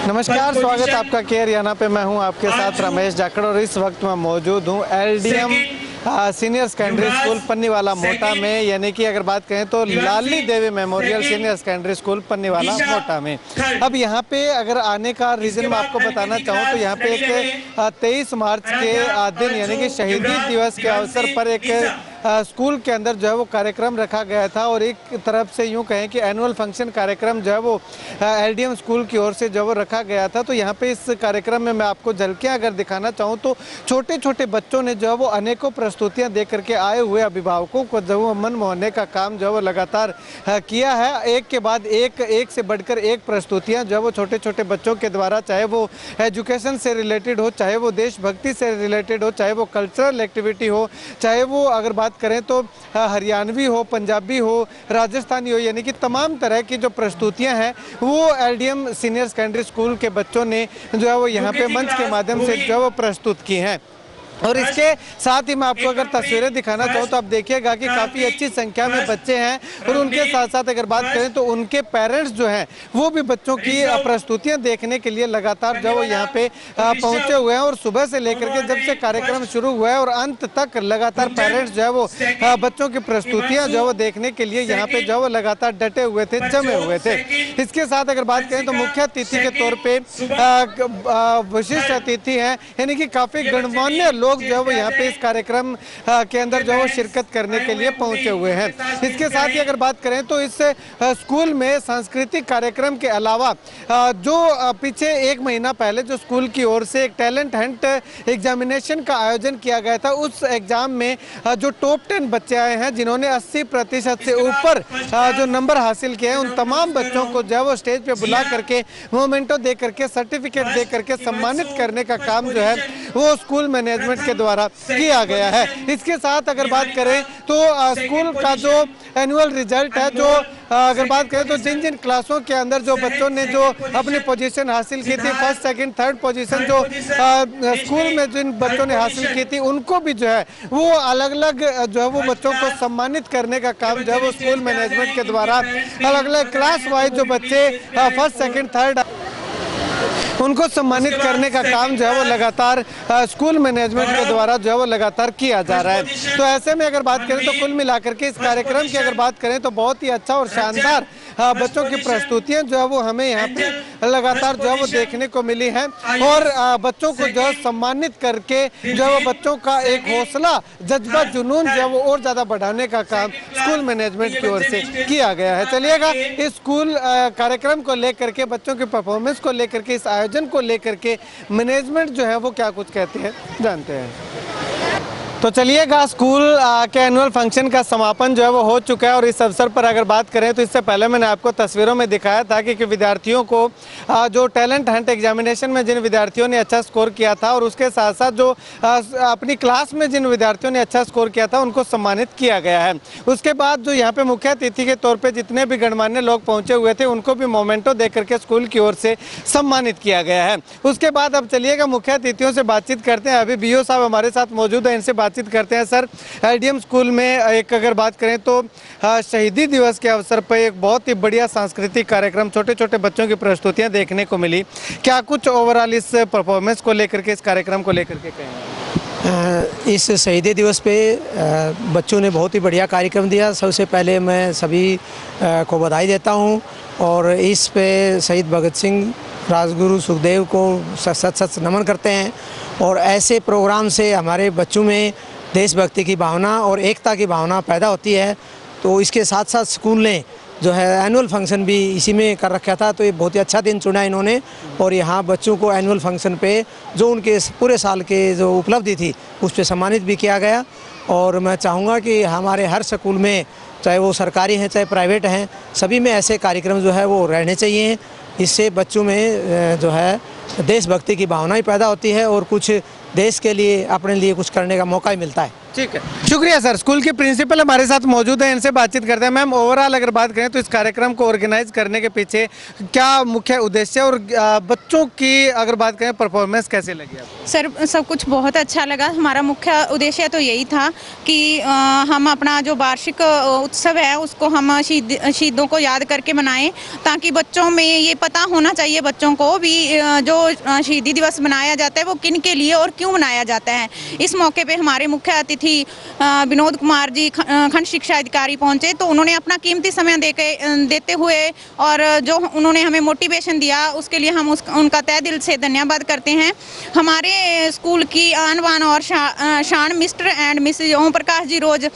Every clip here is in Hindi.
नमस्कार, स्वागत आपका केयर याना पे। मैं हूं आपके साथ रमेश जाखड़ और इस वक्त मैं मौजूद हूं LDM senior secondary school Panniwala Mota में, यानी कि अगर बात करें तो Lali Devi memorial senior secondary school Panniwala Mota में। अब यहाँ पे अगर आने का रीज़न मैं आपको बताना चाहूँ तो यहाँ पे एक 23 मार्च के दिन यानी कि शहीदी दिवस के अवसर पर एक स्कूल के अंदर जो है वो कार्यक्रम रखा गया था और एक तरफ से यूं कहें कि एनुअल फंक्शन कार्यक्रम जो है वो एलडीएम स्कूल की ओर से जो वो रखा गया था। तो यहाँ पे इस कार्यक्रम में मैं आपको झलकियाँ अगर दिखाना चाहूँ तो छोटे छोटे बच्चों ने जो है वो अनेकों प्रस्तुतियाँ दे करके आए हुए अभिभावकों को जो वो मन मोहने का काम जो है वो लगातार किया है। एक के बाद एक से बढ़कर एक प्रस्तुतियाँ जो है वो छोटे छोटे बच्चों के द्वारा, चाहे वो एजुकेशन से रिलेटेड हो, चाहे वो देशभक्ति से रिलेटेड हो, चाहे वो कल्चरल एक्टिविटी हो, चाहे वो अगर बात करें तो हरियाणवी हो, पंजाबी हो, राजस्थानी हो, यानी कि तमाम तरह की जो प्रस्तुतियां हैं वो एलडीएम सीनियर सेकेंडरी स्कूल के बच्चों ने जो है वो यहाँ पे मंच के माध्यम से जो है वो प्रस्तुत की हैं। और इसके साथ ही मैं आपको अगर तस्वीरें दिखाना चाहूँ तो आप देखिएगा कि काफ़ी अच्छी संख्या में बच्चे हैं और उनके साथ साथ अगर बात करें तो उनके पेरेंट्स जो हैं वो भी बच्चों की प्रस्तुतियां देखने के लिए लगातार जो वो यहाँ पे पहुँचे हुए हैं। और सुबह से लेकर के जब से कार्यक्रम शुरू हुआ है और अंत तक लगातार पेरेंट्स जो है वो बच्चों की प्रस्तुतियाँ जो है वो देखने के लिए यहाँ पे जो वो लगातार डटे हुए थे, जमे हुए थे। इसके साथ अगर बात करें तो मुख्य अतिथि के तौर पर विशिष्ट अतिथि हैं, यानी कि काफ़ी गणमान्य लोग जो है वो यहाँ पे इस कार्यक्रम के अंदर जो है वो शिरकत करने के लिए पहुंचे हुए हैं। इसके साथ ही अगर बात करें तो इस स्कूल में सांस्कृतिक कार्यक्रम के अलावा जो पीछे एक महीना पहले जो स्कूल की ओर से एक टैलेंट हंट एग्जामिनेशन का आयोजन किया गया था, उस एग्जाम में जो टॉप 10 बच्चे आए हैं जिन्होंने 80% से ऊपर जो नंबर हासिल किए हैं, उन तमाम बच्चों को जो है वो स्टेज पे बुला करके मोमेंटो दे करके, सर्टिफिकेट दे करके सम्मानित करने का काम जो है वो स्कूल मैनेजमेंट के द्वारा किया गया है। इसके साथ अगर बात करें तो स्कूल का जो एनुअल रिजल्ट है, जो अगर बात करें तो जिन जिन क्लासों के अंदर जो बच्चों ने जो अपनी पोजीशन हासिल की थी, फर्स्ट सेकंड थर्ड पोजीशन जो स्कूल में जिन बच्चों ने हासिल की थी, उनको भी जो है वो अलग अलग जो है वो बच्चों को सम्मानित करने का काम जो है वो स्कूल मैनेजमेंट के द्वारा अलग अलग क्लास वाइज जो बच्चे फर्स्ट सेकंड थर्ड उनको सम्मानित करने का काम जो है वो लगातार स्कूल मैनेजमेंट के द्वारा जो है वो लगातार किया जा रहा है। तो ऐसे में अगर बात करें तो कुल मिलाकर के इस कार्यक्रम की अगर बात करें तो बहुत ही अच्छा और शानदार बच्चों की प्रस्तुतियां जो है वो हमें यहाँ पे लगातार जो है वो देखने को मिली हैं और बच्चों को जो है सम्मानित करके जो है वो बच्चों का एक हौसला, जज्बा, जुनून जो है वो और ज़्यादा बढ़ाने का काम स्कूल मैनेजमेंट की ओर से किया गया है। चलिएगा इस स्कूल कार्यक्रम को लेकर के, बच्चों की परफॉर्मेंस को लेकर के, इस आयोजन को लेकर के मैनेजमेंट जो है वो क्या कुछ कहते हैं जानते हैं। तो चलिएगा, स्कूल के एनुअल फंक्शन का समापन जो है वो हो चुका है और इस अवसर पर अगर बात करें तो इससे पहले मैंने आपको तस्वीरों में दिखाया था कि विद्यार्थियों को जो टैलेंट हंट एग्जामिनेशन में जिन विद्यार्थियों ने अच्छा स्कोर किया था और उसके साथ साथ जो अपनी क्लास में जिन विद्यार्थियों ने अच्छा स्कोर किया था उनको सम्मानित किया गया है। उसके बाद जो यहाँ पे मुख्य अतिथि के तौर पर जितने भी गणमान्य लोग पहुँचे हुए थे उनको भी मोमेंटो दे करके स्कूल की ओर से सम्मानित किया गया है। उसके बाद अब चलिएगा मुख्य अतिथियों से बातचीत करते हैं। अभी बीओ साहब हमारे साथ मौजूद हैं, इनसे बातचीत करते हैं। सर, एलडीएम स्कूल में एक अगर बात करें तो शहीदी दिवस के अवसर पर एक बहुत ही बढ़िया सांस्कृतिक कार्यक्रम, छोटे छोटे बच्चों की प्रस्तुतियां देखने को मिली। क्या कुछ ओवरऑल इस परफॉर्मेंस को लेकर के, इस कार्यक्रम को लेकर के कहेंगे? इस शहीदी दिवस पे बच्चों ने बहुत ही बढ़िया कार्यक्रम दिया। सबसे पहले मैं सभी को बधाई देता हूँ और इस पे शहीद भगत सिंह, राजगुरु सुखदेव को सत सत नमन करते हैं। और ऐसे प्रोग्राम से हमारे बच्चों में देशभक्ति की भावना और एकता की भावना पैदा होती है। तो इसके साथ साथ स्कूल ने जो है एनुअल फंक्शन भी इसी में कर रखा था, तो ये बहुत ही अच्छा दिन चुना इन्होंने और यहाँ बच्चों को एनुअल फंक्शन पे जो उनके पूरे साल के जो उपलब्धि थी उस पर सम्मानित भी किया गया। और मैं चाहूँगा कि हमारे हर स्कूल में, चाहे वो सरकारी हैं चाहे प्राइवेट हैं, सभी में ऐसे कार्यक्रम जो है वो रहने चाहिए। इससे बच्चों में जो है देशभक्ति की भावना ही पैदा होती है और कुछ देश के लिए अपने लिए कुछ करने का मौका ही मिलता है। ठीक है, शुक्रिया सर। स्कूल के प्रिंसिपल हमारे साथ मौजूद हैं, इनसे बातचीत करते हैं। मैम, ओवरऑल अगर बात करें तो इस कार्यक्रम को ऑर्गेनाइज करने के पीछे क्या मुख्य उद्देश्य और बच्चों की अगर बात करें परफॉर्मेंस कैसे लगी आपको? सर, सब कुछ बहुत अच्छा लगा। हमारा मुख्य उद्देश्य तो यही था कि हम अपना जो वार्षिक उत्सव है उसको हम शहीदों को याद करके मनाएं, ताकि बच्चों में ये पता होना चाहिए, बच्चों को भी जो शहीदी दिवस मनाया जाता है वो किन के लिए और क्यों मनाया जाता है। इस मौके पे हमारे मुख्य अतिथि विनोद कुमार जी खंड शिक्षा अधिकारी पहुंचे, तो उन्होंने अपना कीमती समय देते हुए और जो उन्होंने हमें मोटिवेशन दिया उसके लिए हम उनका तहे दिल से धन्यवाद करते हैं। हमारे स्कूल की आन बान और शान mister and Mrs Om Prakash ji रोज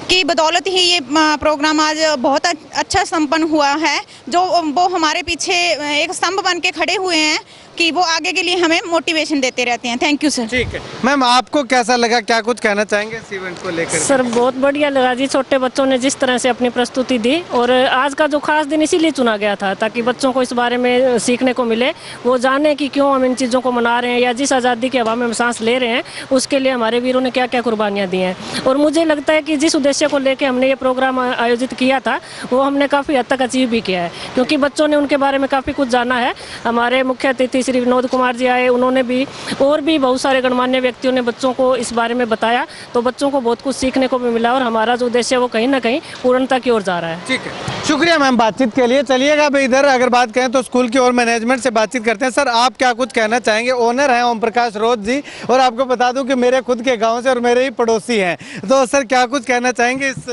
की बदौलत ही ये प्रोग्राम आज बहुत अच्छा संपन्न हुआ है, जो वो हमारे पीछे एक स्तंभ बन के खड़े हुए हैं कि वो आगे के लिए हमें मोटिवेशन देते रहते हैं। Thank you sir. ठीक है मैम, आपको कैसा लगा, क्या कुछ कहना चाहेंगे इस इवेंट को लेकर? सर, बहुत बढ़िया लगा जी। छोटे बच्चों ने जिस तरह से अपनी प्रस्तुति दी, और आज का जो खास दिन इसीलिए चुना गया था ताकि बच्चों को इस बारे में सीखने को मिले, वो जाने कि क्यों हम इन चीज़ों को मना रहे हैं या जिस आज़ादी की हवा में हम सांस ले रहे हैं उसके लिए हमारे वीरों ने क्या क्या कुर्बानियाँ दी हैं। और मुझे लगता है कि जिस उद्देश्य को लेकर हमने ये प्रोग्राम आयोजित किया था वो हमने काफ़ी हद तक अचीव भी किया है, क्योंकि बच्चों ने उनके बारे में काफ़ी कुछ जाना है। हमारे मुख्य अतिथि श्री विनोद कुमार जी आए, उन्होंने भी और भी बहुत सारे गणमान्य व्यक्तियों ने बच्चों को इस बारे में बताया, तो बच्चों को बहुत कुछ सीखने को भी मिला और हमारा जो उद्देश्य है वो कहीं ना कहीं पूर्णता की ओर जा रहा है। ठीक है, शुक्रिया मैम बातचीत के लिए। चलिएगा अब इधर अगर बात करें तो स्कूल की और मैनेजमेंट से बातचीत करते हैं। सर, आप क्या कुछ कहना चाहेंगे? ओनर हैं ओम प्रकाश रोज जी, और आपको बता दूं कि मेरे खुद के गाँव से और मेरे ही पड़ोसी हैं, तो सर क्या कुछ कहना चाहेंगे इस?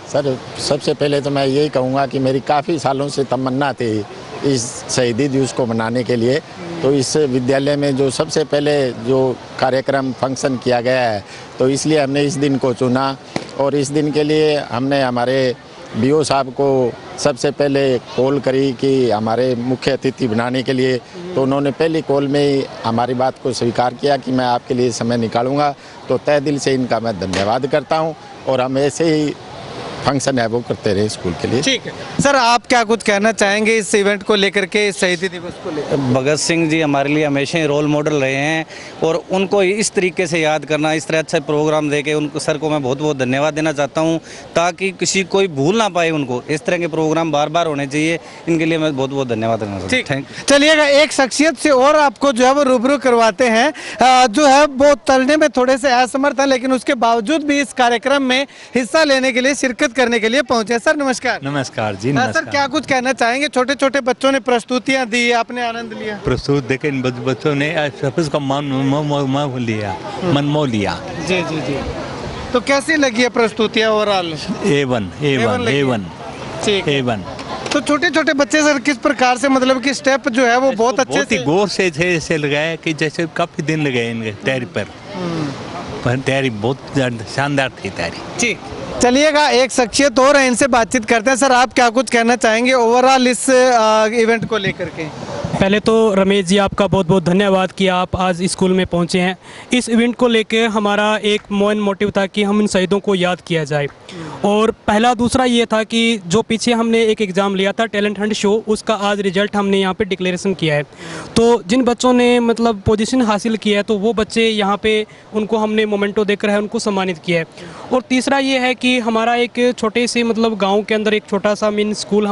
सर, सबसे पहले तो मैं यही कहूँगा कि मेरी काफ़ी सालों से तमन्ना थी इस शहीदी दिवस को मनाने के लिए, तो इस विद्यालय में जो सबसे पहले जो कार्यक्रम फंक्शन किया गया है, तो इसलिए हमने इस दिन को चुना। और इस दिन के लिए हमने हमारे बीओ साहब को सबसे पहले कॉल करी कि हमारे मुख्य अतिथि बनाने के लिए, तो उन्होंने पहली कॉल में ही हमारी बात को स्वीकार किया कि मैं आपके लिए समय निकालूंगा। तो तहे दिल से इनका मैं धन्यवाद करता हूं, और हम ऐसे ही फंक्शन है वो करते रहे स्कूल के लिए। ठीक है सर, आप क्या कुछ कहना चाहेंगे इस इवेंट को लेकर के, इस शहीदी दिवस को लेकर? भगत सिंह जी हमारे लिए हमेशा ही रोल मॉडल रहे हैं, और उनको इस तरीके से याद करना, इस तरह अच्छा प्रोग्राम देके उनको सर को मैं बहुत बहुत धन्यवाद देना चाहता हूं, ताकि किसी कोई भूल ना पाए उनको। इस तरह के प्रोग्राम बार बार होने चाहिए, इनके लिए मैं बहुत बहुत धन्यवाद देना चाहता हूँ। Thank you. चलिएगा एक शख्सियत से और आपको जो है वो रूबरू करवाते हैं, जो है वो तलने में थोड़े से असमर्थ है, लेकिन उसके बावजूद भी इस कार्यक्रम में हिस्सा लेने के लिए, शिरकत करने के लिए पहुंचे। सर नमस्कार। नमस्कार जी, नमस्कार। सर क्या कुछ कहना चाहेंगे? छोटे छोटे बच्चों ने प्रस्तुतियां दी, आपने आनंद लिया? प्रस्तुत देखे इन बच्चों ने सबका मन लिया, मन मोह लिया। जी जी जी। तो कैसी लगी है प्रस्तुतियां ओवरऑल? A1 ठीक है। A1। तो छोटे छोटे बच्चे सर किस प्रकार से, मतलब कि स्टेप जो है वो बहुत अच्छे बहुत ही गौर से ऐसे लगाया कि जैसे काफी दिन लगे इनके तैयारी पर तैयारी बहुत शानदार थी तैयारी। ठीक, चलिएगा एक शख्सियत और है, इनसे बातचीत करते हैं। सर आप क्या कुछ कहना चाहेंगे ओवरऑल इस इवेंट को लेकर के? पहले तो रमेश जी आपका बहुत बहुत धन्यवाद कि आप आज स्कूल में पहुंचे हैं। इस इवेंट को लेके हमारा एक मेन मोटिव था कि हम इन शहीदों को याद किया जाए, और पहला दूसरा ये था कि जो पीछे हमने एक एग्ज़ाम लिया था टैलेंट हंट शो, उसका आज रिजल्ट हमने यहाँ पे डिक्लेरेशन किया है। तो जिन बच्चों ने मतलब पोजीशन हासिल किया है, तो वो बच्चे यहाँ पे उनको हमने मोमेंटो देकर है उनको सम्मानित किया है। और तीसरा ये है कि हमारा एक छोटे से मतलब गाँव के अंदर एक छोटा सा मिनी स्कूल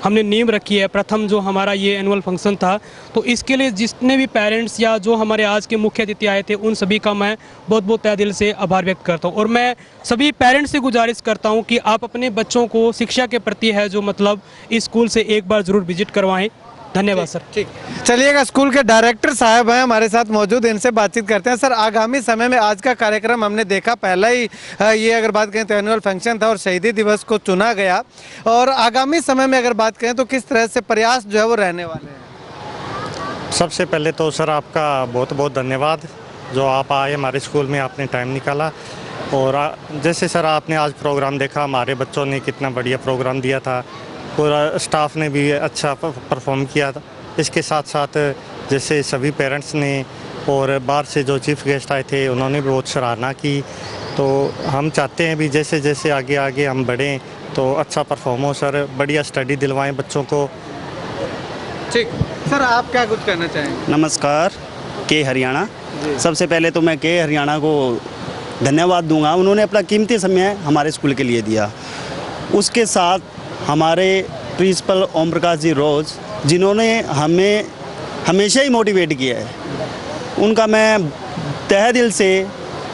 हमने नींव रखी है। प्रथम जो हमारा ये एनुअल फंक्शन था, तो इसके लिए जितने भी पेरेंट्स या जो हमारे आज के मुख्य अतिथि आए थे, उन सभी का मैं बहुत बहुत तहे दिल से आभार व्यक्त करता हूँ। और मैं सभी पेरेंट्स से गुजारिश करता हूँ कि आप अपने बच्चों को शिक्षा के प्रति है जो मतलब इस स्कूल से एक बार ज़रूर विजिट करवाएं। धन्यवाद सर। ठीक, चलिएगा स्कूल के डायरेक्टर साहब हैं हमारे साथ मौजूद, इनसे बातचीत करते हैं। सर आगामी समय में आज का कार्यक्रम हमने देखा, पहला ही ये अगर बात करें तो एनुअल फंक्शन था और शहीदी दिवस को चुना गया, और आगामी समय में अगर बात करें तो किस तरह से प्रयास जो है वो रहने वाले हैं? सबसे पहले तो सर आपका बहुत बहुत धन्यवाद, जो आप आए हमारे स्कूल में, आपने टाइम निकाला। और जैसे सर आपने आज प्रोग्राम देखा, हमारे बच्चों ने कितना बढ़िया प्रोग्राम दिया था, पूरा स्टाफ ने भी अच्छा परफॉर्म किया था। इसके साथ साथ जैसे सभी पेरेंट्स ने और बाहर से जो चीफ गेस्ट आए थे उन्होंने भी बहुत सराहना की। तो हम चाहते हैं भी जैसे जैसे आगे आगे हम बढ़ें तो अच्छा परफॉर्म हो सर, बढ़िया स्टडी दिलवाएं बच्चों को। ठीक सर, आप क्या कुछ कहना चाहेंगे? नमस्कार, के हरियाणा। सबसे पहले तो मैं के हरियाणा को धन्यवाद दूंगा, उन्होंने अपना कीमती समय हमारे स्कूल के लिए दिया। उसके साथ हमारे प्रिंसिपल ओम प्रकाश जी रोज, जिन्होंने हमें हमेशा ही मोटिवेट किया है, उनका मैं तहे दिल से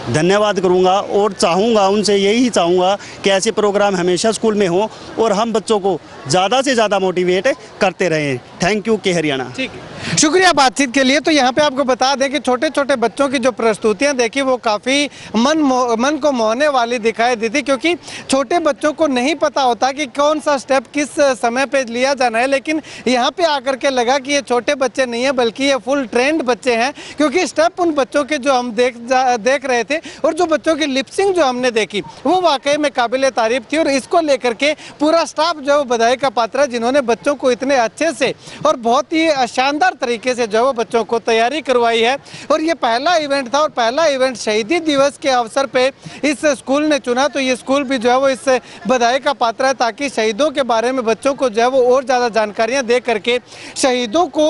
धन्यवाद करूंगा और चाहूँगा, उनसे यही चाहूँगा कि ऐसे प्रोग्राम हमेशा स्कूल में हो और हम बच्चों को ज़्यादा से ज़्यादा मोटिवेट करते रहें। थैंक यू के हरियाणा। ठीक है, शुक्रिया बातचीत के लिए। तो यहाँ पे आपको बता दें कि छोटे छोटे बच्चों की जो प्रस्तुतियाँ देखी वो काफ़ी मन को मोहने वाली दिखाई दी थी, क्योंकि छोटे बच्चों को नहीं पता होता कि कौन सा स्टेप किस समय पे लिया जाना है। लेकिन यहाँ पे आकर के लगा कि ये छोटे बच्चे नहीं है बल्कि ये फुल ट्रेंड बच्चे हैं, क्योंकि स्टेप उन बच्चों के जो हम देख रहे थे और जो बच्चों की लिपसिंग जो हमने देखी वो वाकई में काबिल तारीफ थी। और इसको लेकर के पूरा स्टाफ जो है बधाई का पात्र है, जिन्होंने बच्चों को इतने अच्छे से और बहुत ही शानदार तरीके से जो है वो बच्चों को तैयारी करवाई है। और ये पहला इवेंट था और पहला इवेंट शहीदी दिवस के अवसर पे इस स्कूल ने चुना, तो ये स्कूल भी जो है वो इस बधाई का पात्र है, ताकि शहीदों के बारे में बच्चों को जो है वो और ज़्यादा जानकारियाँ दे करके शहीदों को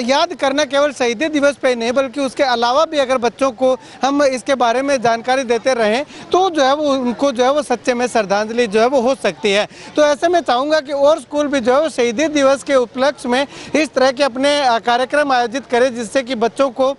याद करना केवल शहीदी दिवस पे ही नहीं बल्कि उसके अलावा भी अगर बच्चों को हम इसके बारे में जानकारी देते रहें तो जो है वो उनको जो है वो सच्चे में श्रद्धांजलि जो है वो हो सकती है। तो ऐसे में चाहूँगा कि और स्कूल भी जो है वो शहीदी दिवस के उपलक्ष्य में इस तरह के अपने कार्यक्रम आयोजित करें, जिससे कि बच्चों को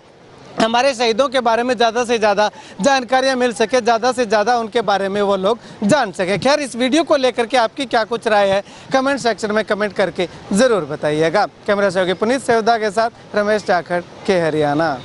हमारे शहीदों के बारे में ज़्यादा से ज़्यादा जानकारियाँ मिल सके, ज़्यादा से ज़्यादा उनके बारे में वो लोग जान सके। खैर, इस वीडियो को लेकर के आपकी क्या कुछ राय है कमेंट सेक्शन में कमेंट करके ज़रूर बताइएगा। कैमरा सहयोगी पुनीत सेवदा के साथ रमेश जाखड़, के हरियाणा।